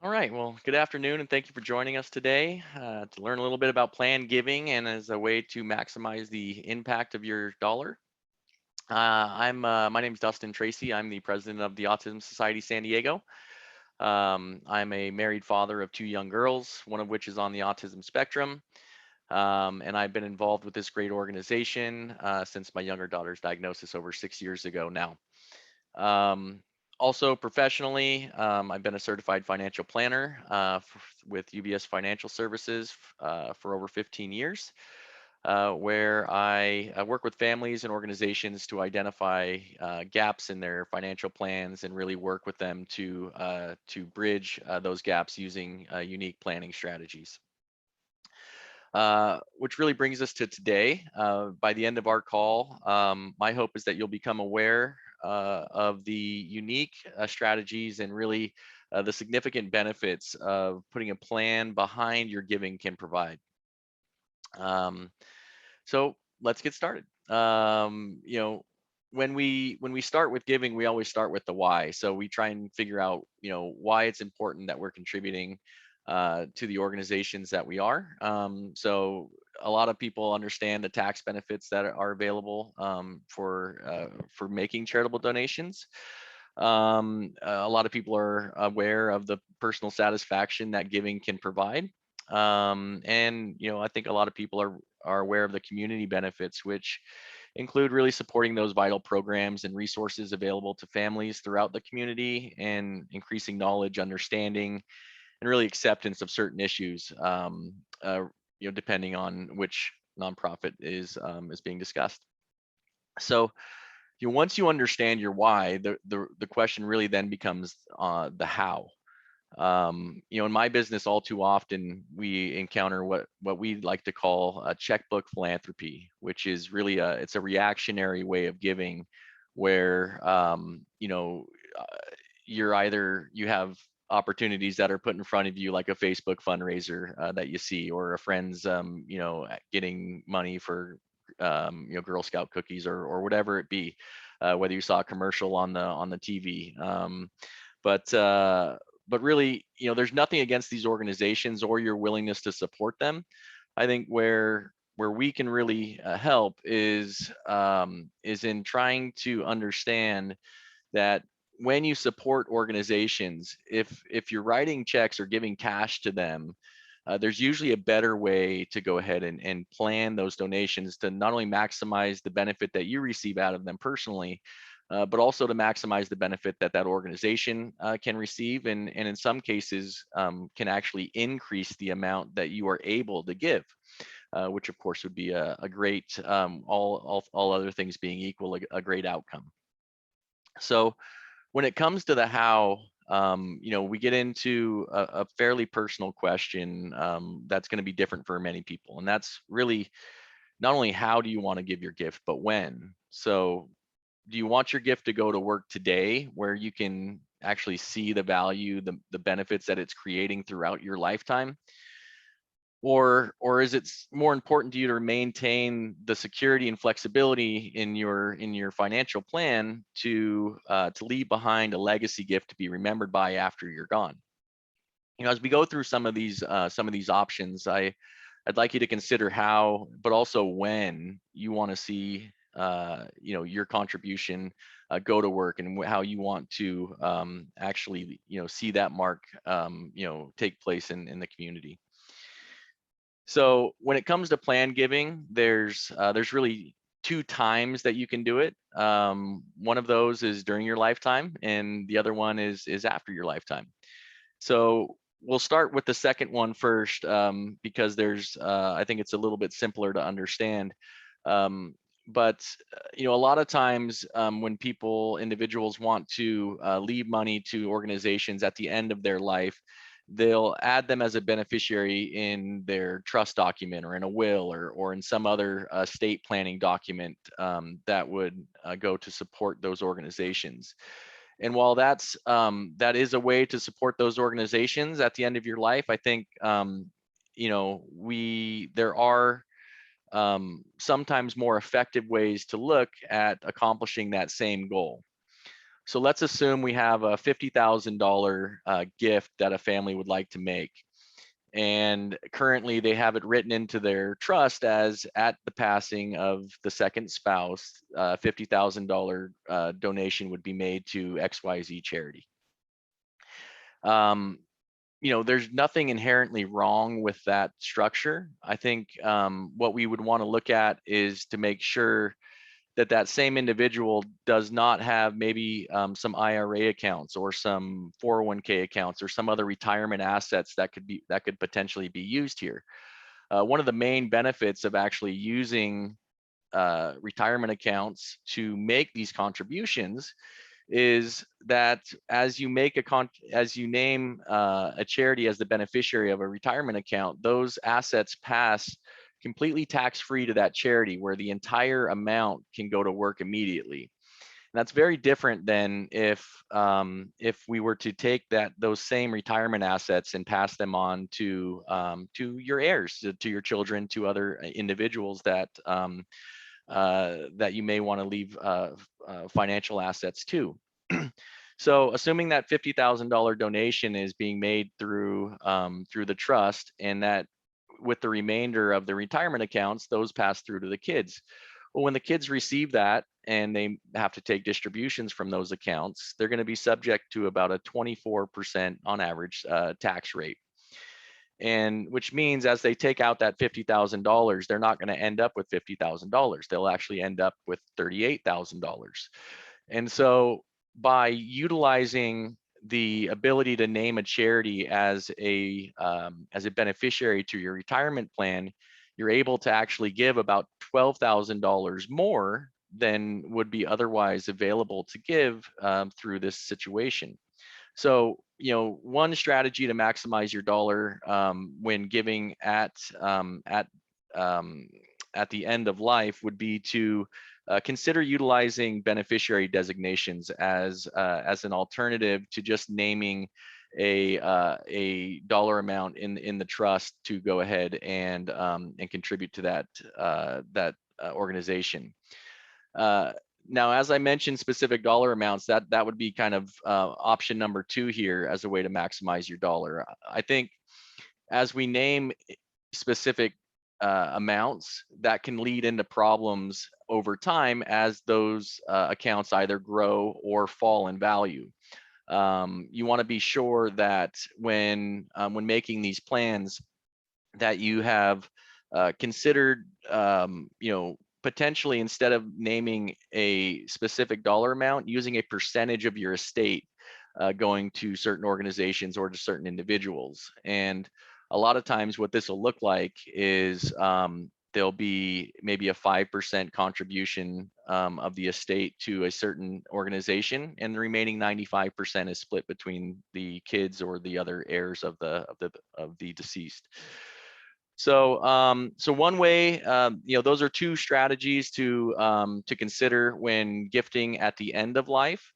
All right. Well, good afternoon, and thank you for joining us today to learn a little bit about planned giving and as a way to maximize the impact of your dollar. My name is Dustin Tracy. I'm the president of the Autism Society San Diego. I'm a married father of two young girls, one of which is on the autism spectrum. And I've been involved with this great organization since my younger daughter's diagnosis over 6 years ago now. Um, Also professionally, I've been a certified financial planner with UBS Financial Services for over 15 years, where I work with families and organizations to identify gaps in their financial plans and really work with them to bridge those gaps using unique planning strategies. Which really brings us to today. By the end of our call, my hope is that you'll become aware of the unique strategies and really the significant benefits of putting a plan behind your giving can provide. Um, so let's get started. When we start with giving, we always start with the why. So we try and figure out, why it's important that we're contributing to the organizations that we are. So a lot of people understand the tax benefits that are available for making charitable donations. A lot of people are aware of the personal satisfaction that giving can provide. And I think a lot of people are aware of the community benefits, which include really supporting those vital programs and resources available to families throughout the community and increasing knowledge, understanding, and really acceptance of certain issues, depending on which nonprofit is being discussed. So, once you understand your why, the question really then becomes the how. In my business, all too often we encounter what we like to call a checkbook philanthropy, which is really it's a reactionary way of giving, where uh, you have opportunities that are put in front of you, like a Facebook fundraiser that you see, or a friend's getting money for Girl Scout cookies or whatever it be, whether you saw a commercial on the TV. But but really, there's nothing against these organizations or your willingness to support them. I think where we can really help is in trying to understand that when you support organizations, if you're writing checks or giving cash to them, there's usually a better way to go ahead and plan those donations to not only maximize the benefit that you receive out of them personally, but also to maximize the benefit that that organization can receive, and in some cases can actually increase the amount that you are able to give, which of course would be a great, all other things being equal, a great outcome. So when it comes to the how, we get into a fairly personal question that's going to be different for many people, and that's really not only how do you want to give your gift, but when. So do you want your gift to go to work today, where you can actually see the value, the benefits that it's creating throughout your lifetime? Or is it more important to you to maintain the security and flexibility in your financial plan to leave behind a legacy gift to be remembered by after you're gone? As we go through some of these options, I'd like you to consider how, but also when you want to see your contribution go to work, and how you want to actually see that mark take place in the community. So when it comes to plan giving, there's really two times that you can do it. One of those is during your lifetime, and the other one is after your lifetime. So we'll start with the second one first, because I think it's a little bit simpler to understand. But a lot of times when individuals want to leave money to organizations at the end of their life, they'll add them as a beneficiary in their trust document, or in a will, or in some other estate planning document that would go to support those organizations. And while that is a way to support those organizations at the end of your life, I think there are sometimes more effective ways to look at accomplishing that same goal. So let's assume we have a $50,000 gift that a family would like to make. And currently they have it written into their trust as at the passing of the second spouse, $50,000 donation would be made to XYZ charity. There's nothing inherently wrong with that structure. I think what we would want to look at is to make sure that that same individual does not have maybe some IRA accounts or some 401k accounts or some other retirement assets that could potentially be used here. One of the main benefits of actually using retirement accounts to make these contributions is that as you name a charity as the beneficiary of a retirement account, those assets pass completely tax-free to that charity, where the entire amount can go to work immediately. And that's very different than if we were to take those same retirement assets and pass them on to your heirs, to your children, to other individuals that you may want to leave financial assets to. So assuming that $50,000 donation is being made through the trust, and that with the remainder of the retirement accounts, those pass through to the kids. Well, when the kids receive that and they have to take distributions from those accounts, they're going to be subject to about a 24% on average tax rate. And which means as they take out that $50,000, they're not going to end up with $50,000. They'll actually end up with $38,000. And so by utilizing the ability to name a charity as a beneficiary to your retirement plan, you're able to actually give about $12,000 more than would be otherwise available to give through this situation. So, one strategy to maximize your dollar when giving at the end of life would be to consider utilizing beneficiary designations as an alternative to just naming a dollar amount in the trust to go ahead and contribute to that organization. Now, as I mentioned, specific dollar amounts, that would be kind of option number 2 here as a way to maximize your dollar. I think as we name specific amounts, that can lead into problems over time as those accounts either grow or fall in value. You want to be sure that when making these plans, that you have considered, potentially, instead of naming a specific dollar amount, using a percentage of your estate going to certain organizations or to certain individuals. And a lot of times what this will look like is there'll be maybe a 5% contribution of the estate to a certain organization, and the remaining 95% is split between the kids or the other heirs of the deceased. So, one way, those are 2 strategies to consider when gifting at the end of life.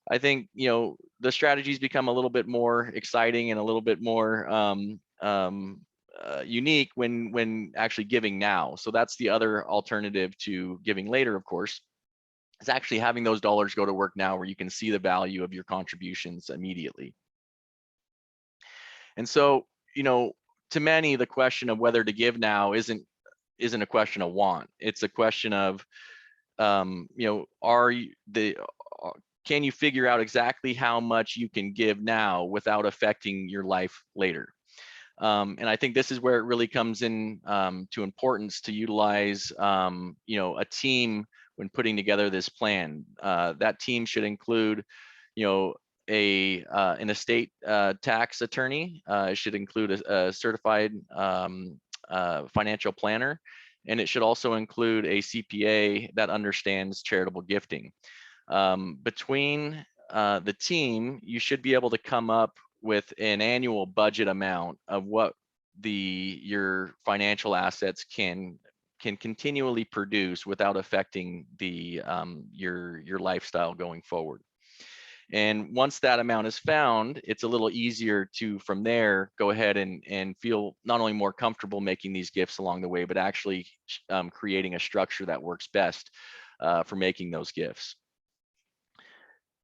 I think, the strategies become a little bit more exciting and a little bit more unique when actually giving now. So that's the other alternative to giving later, of course, is actually having those dollars go to work now, where you can see the value of your contributions immediately. And so, to many, the question of whether to give now isn't a question of want. It's a question of, can you figure out exactly how much you can give now without affecting your life later? And I think this is where it really comes in to importance to utilize, a team when putting together this plan. That team should include, an estate tax attorney. It should include a certified financial planner, and it should also include a CPA that understands charitable gifting. Between the team, you should be able to come up with an annual budget amount of what your financial assets can continually produce without affecting your lifestyle going forward. And once that amount is found, it's a little easier to, from there, go ahead and feel not only more comfortable making these gifts along the way, but actually creating a structure that works best for making those gifts.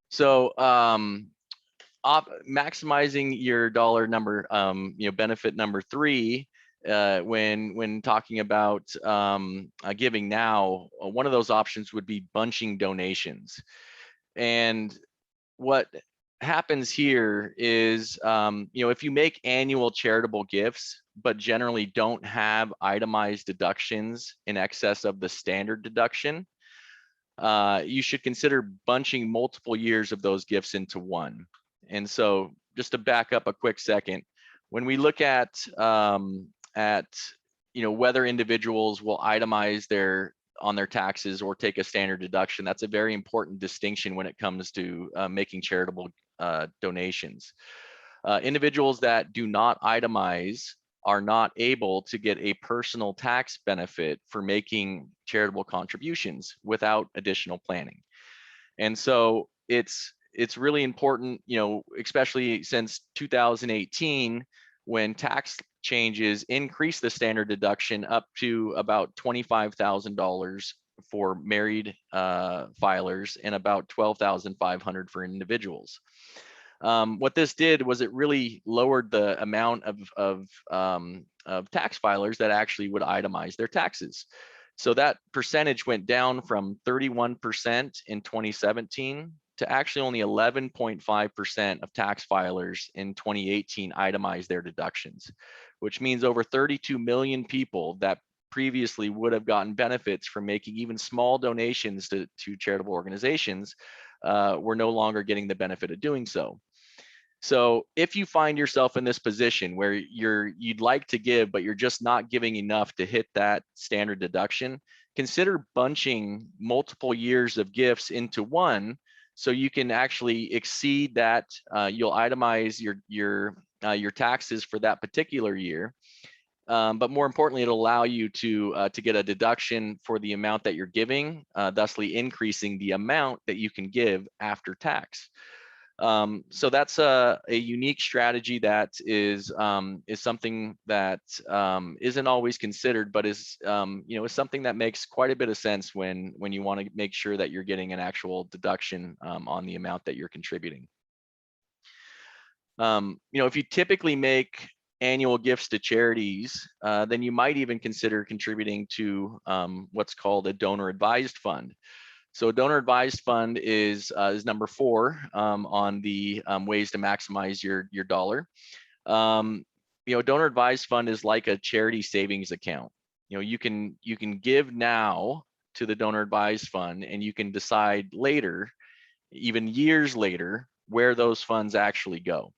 So maximizing your dollar number, benefit number 3, when talking about giving now, one of those options would be bunching donations. And what happens here is, if you make annual charitable gifts, but generally don't have itemized deductions in excess of the standard deduction, you should consider bunching multiple years of those gifts into one. And so, just to back up a quick second, when we look at whether individuals will itemize on their taxes or take a standard deduction, that's a very important distinction when it comes to making charitable donations. Individuals that do not itemize are not able to get a personal tax benefit for making charitable contributions without additional planning. And so it's really important, especially since 2018, when tax changes increased the standard deduction up to about $25,000 for married filers and about $12,500 for individuals. What this did was it really lowered the amount of tax filers that actually would itemize their taxes. So that percentage went down from 31% in 2017 to actually only 11.5% of tax filers in 2018 itemized their deductions, which means over 32 million people that previously would have gotten benefits from making even small donations to charitable organizations were no longer getting the benefit of doing so. So if you find yourself in this position where you'd like to give, but you're just not giving enough to hit that standard deduction, consider bunching multiple years of gifts into one, so you can actually exceed that. You'll itemize your taxes for that particular year, but more importantly, it'll allow you to get a deduction for the amount that you're giving, thusly increasing the amount that you can give after tax. So that's a unique strategy that is something that isn't always considered, but is is something that makes quite a bit of sense when you want to make sure that you're getting an actual deduction on the amount that you're contributing. If you typically make annual gifts to charities, then you might even consider contributing to what's called a donor advised fund. So a donor advised fund is number 4 on the ways to maximize your dollar. A donor advised fund is like a charity savings account. You can give now to the donor advised fund, and you can decide later, even years later, where those funds actually go.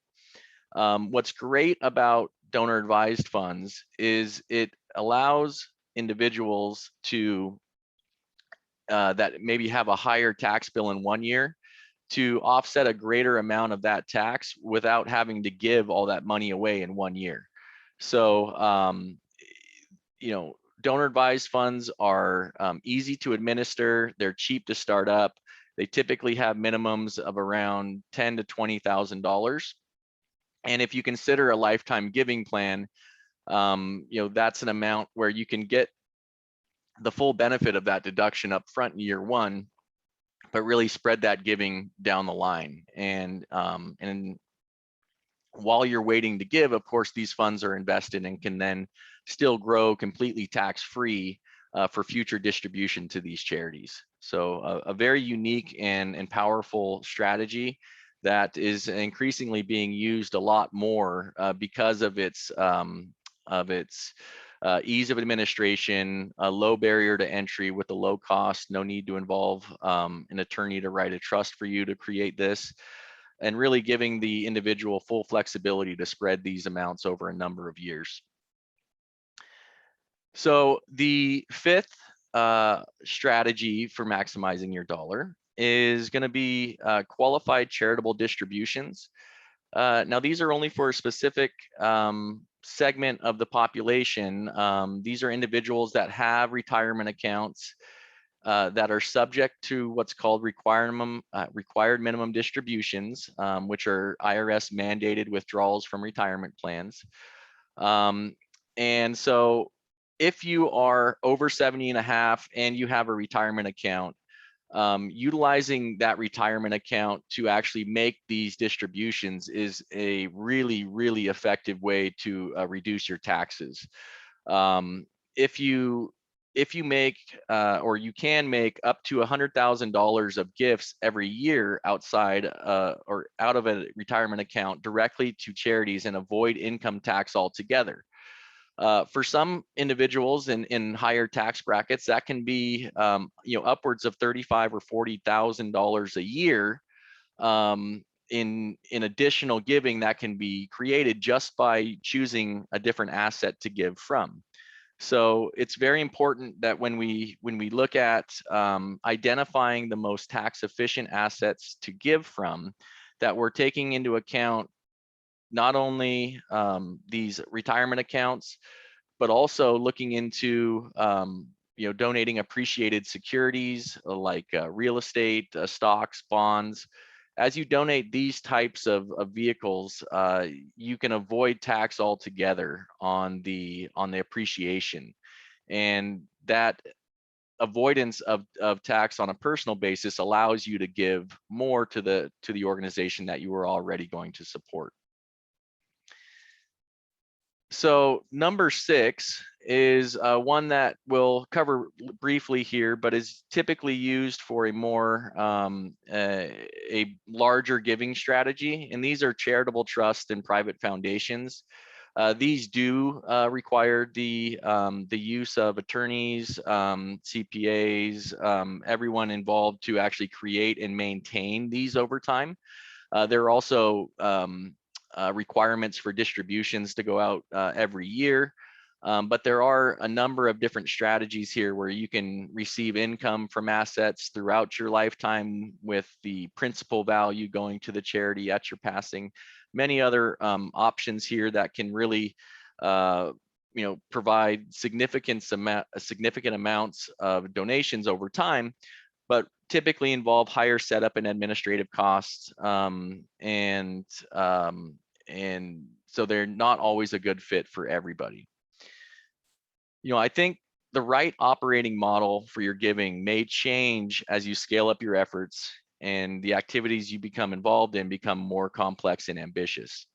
What's great about donor advised funds is it allows individuals to that maybe have a higher tax bill in one year to offset a greater amount of that tax without having to give all that money away in one year. So, donor advised funds are easy to administer. They're cheap to start up. They typically have minimums of around $10,000 to $20,000. And if you consider a lifetime giving plan, that's an amount where you can get the full benefit of that deduction up front in year one, but really spread that giving down the line. And while you're waiting to give, of course, these funds are invested and can then still grow completely tax-free for future distribution to these charities. So a very unique and powerful strategy that is increasingly being used a lot more because of its ease of administration, a low barrier to entry with a low cost, no need to involve an attorney to write a trust for you to create this, and really giving the individual full flexibility to spread these amounts over a number of years. So the 5th strategy for maximizing your dollar is going to be qualified charitable distributions. Now, these are only for a specific segment of the population. These are individuals that have retirement accounts that are subject to what's called required minimum distributions, which are IRS mandated withdrawals from retirement plans. And so if you are over 70 and a half and you have a retirement account, utilizing that retirement account to actually make these distributions is a really, really effective way to reduce your taxes. Um, if you make or you can make up to $100,000 of gifts every year outside or out of a retirement account directly to charities and avoid income tax altogether. For some individuals in higher tax brackets, that can be upwards of $35,000 or $40,000 a year in additional giving that can be created just by choosing a different asset to give from. So it's very important that when we look at identifying the most tax efficient assets to give from, that we're taking into account not only these retirement accounts, but also looking into donating appreciated securities like real estate, stocks, bonds. As you donate these types of vehicles, you can avoid tax altogether on the appreciation, and that avoidance of tax on a personal basis allows you to give more to the organization that you were already going to support. So number 6 is one that we'll cover briefly here, but is typically used for a more a larger giving strategy, and these are charitable trusts and private foundations. These do require the use of attorneys, CPAs, everyone involved to actually create and maintain these over time. There are also requirements for distributions to go out every year. But there are a number of different strategies here where you can receive income from assets throughout your lifetime with the principal value going to the charity at your passing. Many other options here that can really provide significant amounts of donations over time, but typically involve higher setup and administrative costs, and so they're not always a good fit for everybody. I think the right operating model for your giving may change as you scale up your efforts and the activities you become involved in become more complex and ambitious.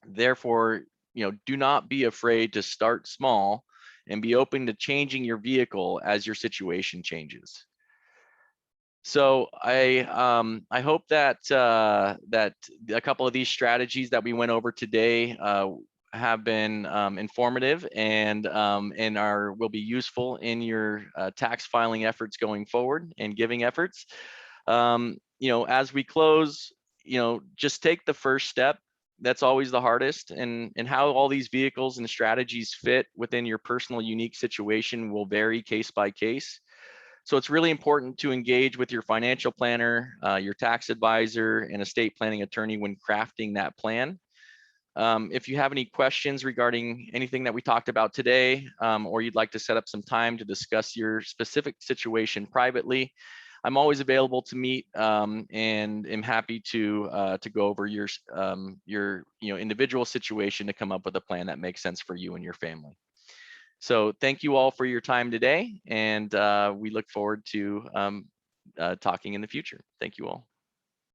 Therefore, do not be afraid to start small and be open to changing your vehicle as your situation changes. So I hope that that a couple of these strategies that we went over today have been informative and will be useful in your tax filing efforts going forward and giving efforts. As we close, just take the first step. That's always the hardest, and how all these vehicles and strategies fit within your personal unique situation will vary case by case. So it's really important to engage with your financial planner, your tax advisor, and estate planning attorney when crafting that plan. If you have any questions regarding anything that we talked about today, or you'd like to set up some time to discuss your specific situation privately, I'm always available to meet, and am happy to go over your individual situation to come up with a plan that makes sense for you and your family. So thank you all for your time today, and we look forward to talking in the future. Thank you all.